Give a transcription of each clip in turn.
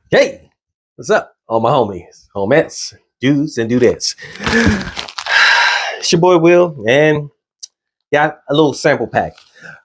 Hey, what's up, all my homies, homettes, dudes, and dudettes? It's your boy Will, and got a little sample pack.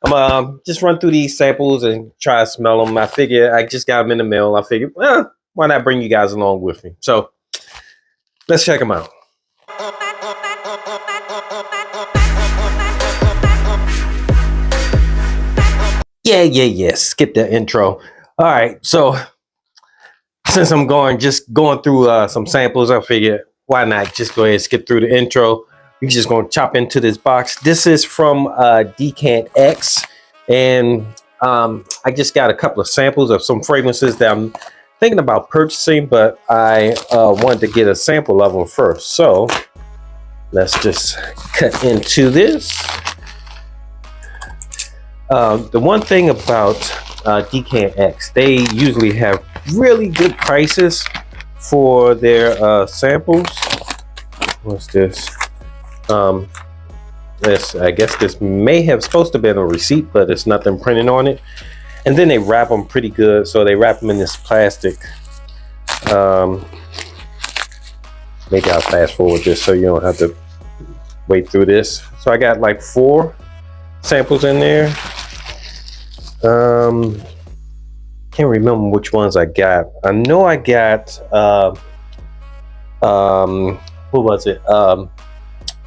I'm just run through these samples and try to smell them. I figure I just got them in the mail. I figured, well, why not bring you guys along with me? So let's check them out. Yeah. Skip that intro. All right, so since I'm just going through some samples, I figured why not just go ahead and skip through the intro. We're just going to chop into this box. This is from DecantX, and I just got a couple of samples of some fragrances that I'm thinking about purchasing, but I wanted to get a sample of them first. So let's just cut into this. The one thing about DecantX, they usually have really good prices for their samples. What's this? I guess this may have supposed to have been a receipt, but it's nothing printed on it. And then they wrap them pretty good, so they wrap them in this plastic. Maybe I'll fast forward this so you don't have to wait through this. So I got like 4 samples in there. Can't remember which ones I got. I know I got who was it?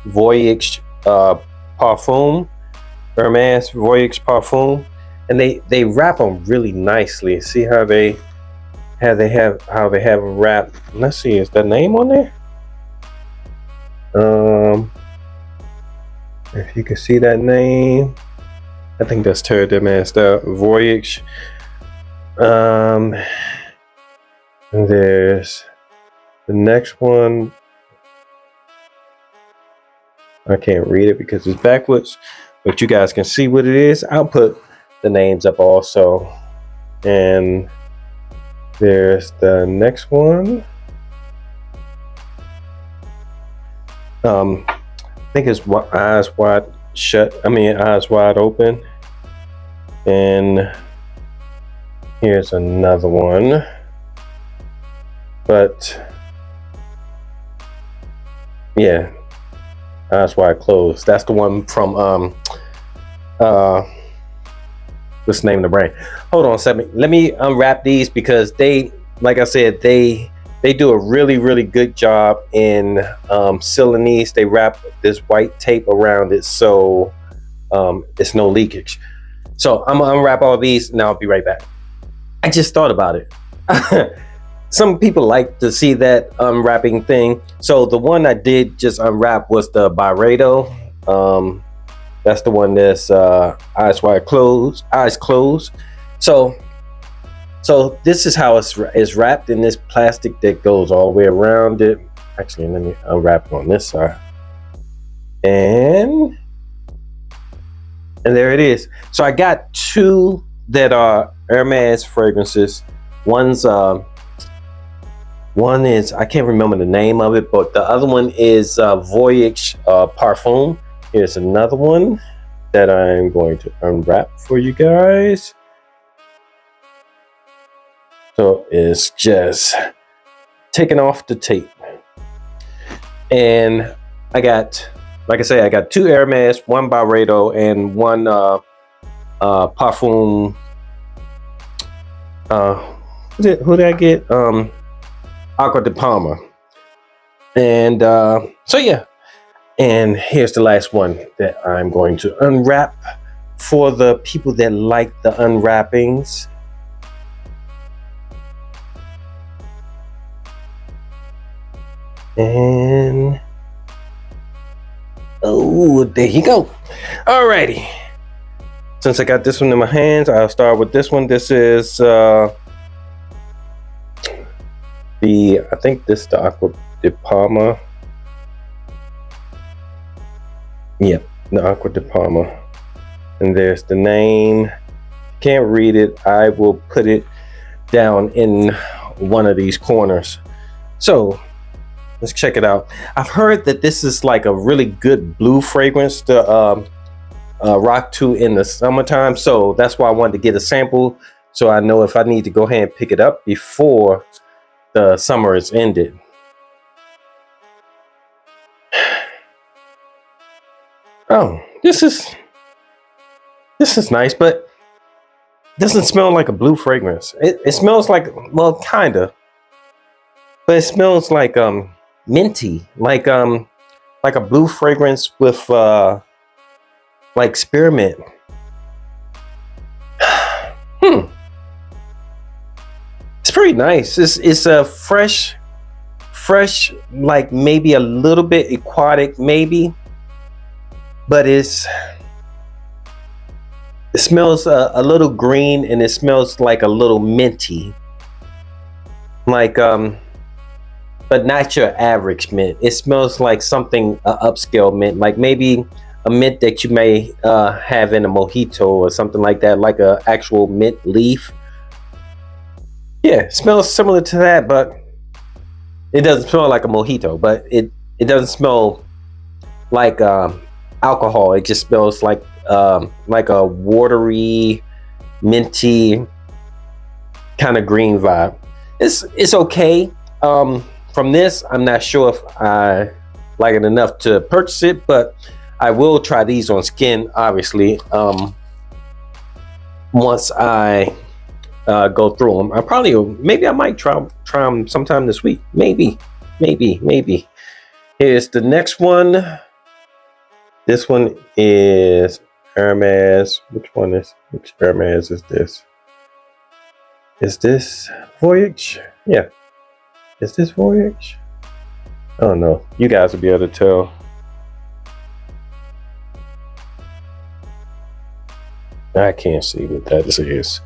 Voyage Parfum, Hermes Voyage Parfum, and they wrap them really nicely. See how they have them wrapped. Let's see, is that name on there? If you can see that name, I think that's Terre de Master Voyage. And there's the next one. I can't read it because it's backwards, but you guys can see what it is. I'll put the names up also. And there's the next one. I think it's eyes wide shut. Eyes wide open. And here's another one. But yeah, eyes wide closed. That's the one from what's the name of the brand? Hold on a second. Let me unwrap these because they, like I said, they do a really good job in sealing these. They wrap this white tape around it so it's no leakage. So I'm gonna unwrap all these and I'll be right back. I just thought about it. Some people like to see that unwrapping thing. So the one I did just unwrap was the Byredo. That's the one that's eyes wide closed, eyes closed. So this is how it's wrapped in this plastic that goes all the way around it. Actually, let me unwrap it on this side. And there it is. So I got 2 that are Hermes fragrances. One is, I can't remember the name of it, but the other one is Voyage Parfum. Here's another one that I'm going to unwrap for you guys. So it's just taking off the tape. And I got, like I say, I got 2 Hermes, 1 Byredo, and 1 Parfum. Who did I get? Aqua de Palma. And so yeah. And here's the last one that I'm going to unwrap for the people that like the unwrappings. And oh, there you go. Alrighty. Since I got this one in my hands, I'll start with this one. This is I think this is the Aqua de Palma. Yep, the Aqua de Palma. And there's the name. Can't read it. I will put it down in one of these corners. So let's check it out. I've heard that this is like a really good blue fragrance to rock to in the summertime. So that's why I wanted to get a sample so I know if I need to go ahead and pick it up before the summer is ended. Oh, this is nice, but doesn't smell like a blue fragrance. It smells like, well, kinda, but it smells like minty, like a blue fragrance with like spearmint. It's pretty nice. It's a fresh, like maybe a little bit aquatic, maybe, but it smells a little green, and it smells like a little minty, like but not your average mint. It smells like something upscale mint, like maybe a mint that you may have in a mojito or something like that, like a actual mint leaf. Yeah, it smells similar to that, but it doesn't smell like a mojito. But it doesn't smell like alcohol. It just smells like a watery, minty kind of green vibe. It's okay. From this, I'm not sure if I like it enough to purchase it, but I will try these on skin, obviously. Once I go through them, maybe I might try them sometime this week. Maybe. Here's the next one. This one is Hermes. Which Hermes is this? Is this Voyage? Yeah. Is this Voyage? I don't know. You guys will be able to tell. I can't see what that is.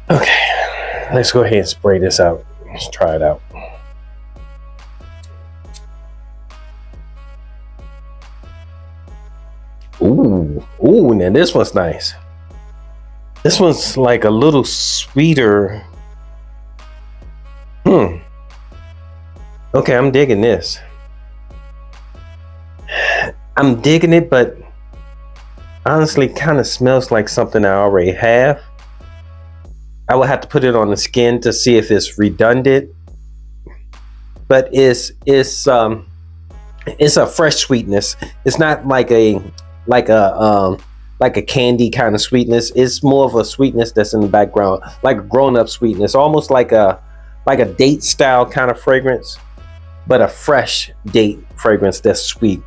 Okay. Let's go ahead and spray this out. Let's try it out. Ooh, now this one's nice. This one's like a little sweeter. Okay, I'm digging this. I'm digging it, but honestly kind of smells like something I already have. I will have to put it on the skin to see if it's redundant. But it's a fresh sweetness. It's not like a candy kind of sweetness. It's more of a sweetness that's in the background, like a grown-up sweetness, almost like a date style kind of fragrance, but a fresh date fragrance that's sweet.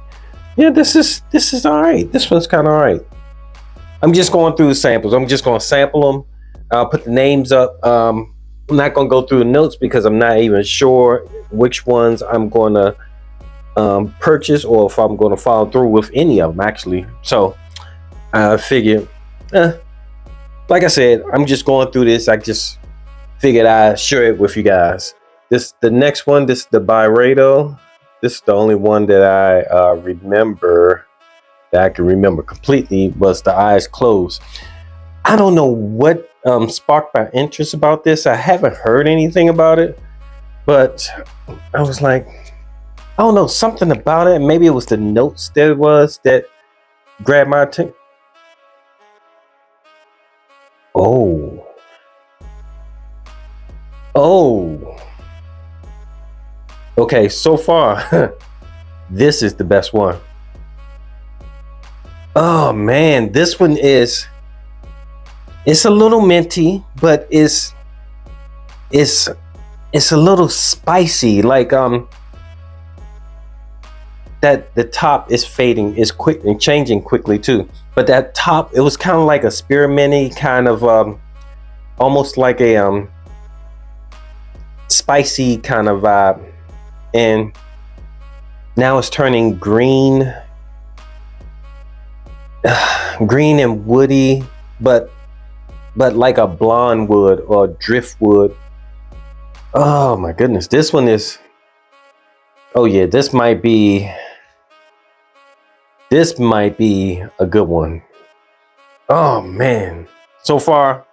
Yeah, this is all right. This one's kind of all right. I'm just going through the samples. I'm just going to sample them. I'll put the names up. I'm not going to go through the notes because I'm not even sure which ones I'm going to purchase, or if I'm going to follow through with any of them, actually. So I figured, like I said, I'm just going through this. I just figured I'd share it with you guys. The next one, this is the Byredo. This is the only one that I remember, that I can remember completely, was the Eyes Closed. I don't know what sparked my interest about this. I haven't heard anything about it, but I was like, I don't know, something about it. Maybe it was the notes that grabbed my attention. Oh. Okay, so far, this is the best one. Oh man, this one it's a little minty, but it's a little spicy. Like that the top is fading, is quick and changing quickly too. But that top, it was kind of like a spearminty kind of almost like a spicy kind of vibe. And now it's turning green, green and woody, but like a blonde wood or driftwood. Oh my goodness, this one is, oh yeah, this might be a good one. Oh man, so far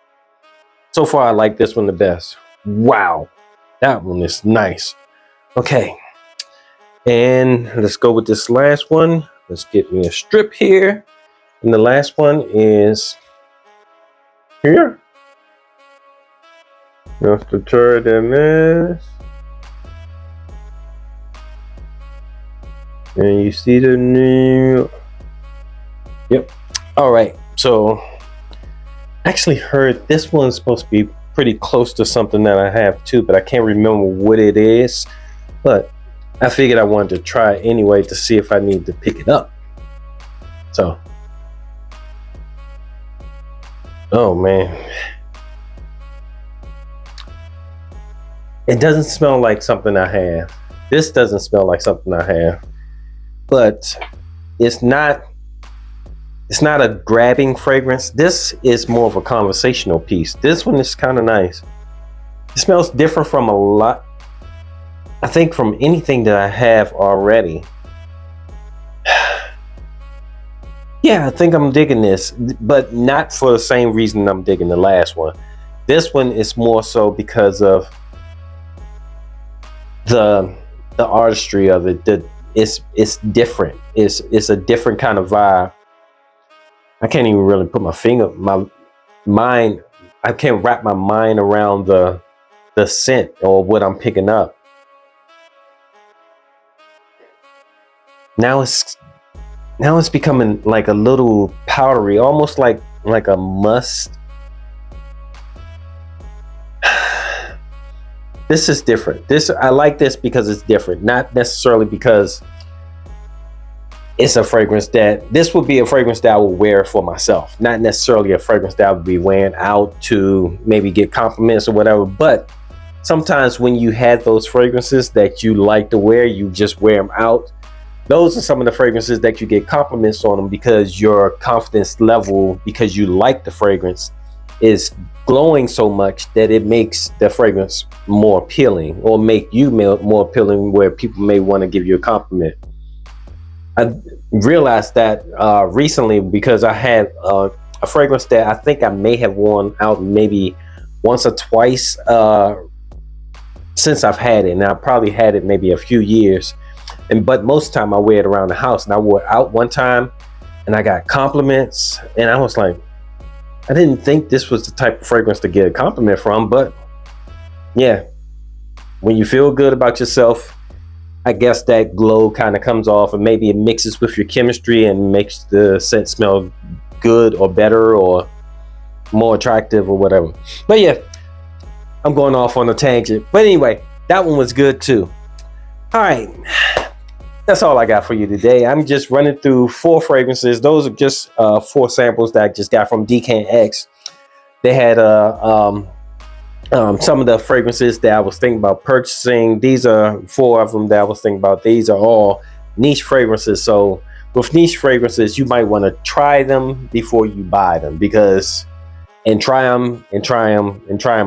I like this one the best. Wow, that one is nice. Okay, and let's go with this last one. Let's get me a strip here, and the last one is here. Just to try them is. And you see the new. Yep. All right. So I actually heard this one's supposed to be pretty close to something that I have too, but I can't remember what it is. But I figured I wanted to try anyway to see if I need to pick it up. So, oh man, it doesn't smell like something I have. This doesn't smell like something I have, but it's not a grabbing fragrance. This is more of a conversational piece. This one is kind of nice. It smells different from a lot, I think, from anything that I have already. Yeah, I think I'm digging this, but not for the same reason I'm digging the last one. This one is more so because of the artistry of it. It's different. It's a different kind of vibe. I can't even really put my mind. I can't wrap my mind around the scent or what I'm picking up. Now it's becoming like a little powdery, almost like a musk. This is different. I like this because it's different, not necessarily because it's a fragrance this would be a fragrance that I would wear for myself, not necessarily a fragrance that I would be wearing out to maybe get compliments or whatever. But sometimes when you have those fragrances that you like to wear, you just wear them out. Those are some of the fragrances that you get compliments on them because your confidence level, because you like the fragrance, is glowing so much that it makes the fragrance more appealing, or make you more appealing where people may want to give you a compliment. I realized that recently because I had a fragrance that I think I may have worn out maybe once or twice since I've had it, and I probably had it maybe a few years. But most of the time I wear it around the house, and I wore it out one time and I got compliments, and I was like, I didn't think this was the type of fragrance to get a compliment from. But yeah, when you feel good about yourself, I guess that glow kind of comes off, and maybe it mixes with your chemistry and makes the scent smell good or better or more attractive or whatever. But yeah, I'm going off on a tangent. But anyway, that one was good too. All right, that's all I got for you today. I'm just running through 4 fragrances. Those are just 4 samples that I just got from DecantX. They had some of the fragrances that I was thinking about purchasing. These are 4 of them that I was thinking about. These are all niche fragrances. So with niche fragrances, you might want to try them before you buy them, and try them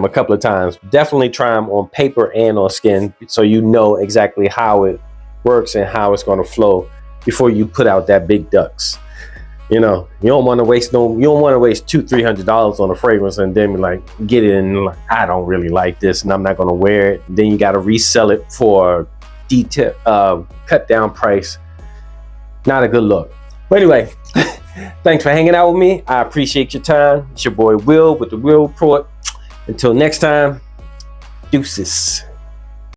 a couple of times. Definitely try them on paper and on skin, so you know exactly how it works and how it's going to flow before you put out that big ducks. You know, you don't want to waste $200-$300 on a fragrance and then be like, get it and like, I don't really like this and I'm not going to wear it. Then you got to resell it for cut down price. Not a good look. But anyway, thanks for hanging out with me. I appreciate your time. It's your boy Will with the Will Report. Until next time, deuces.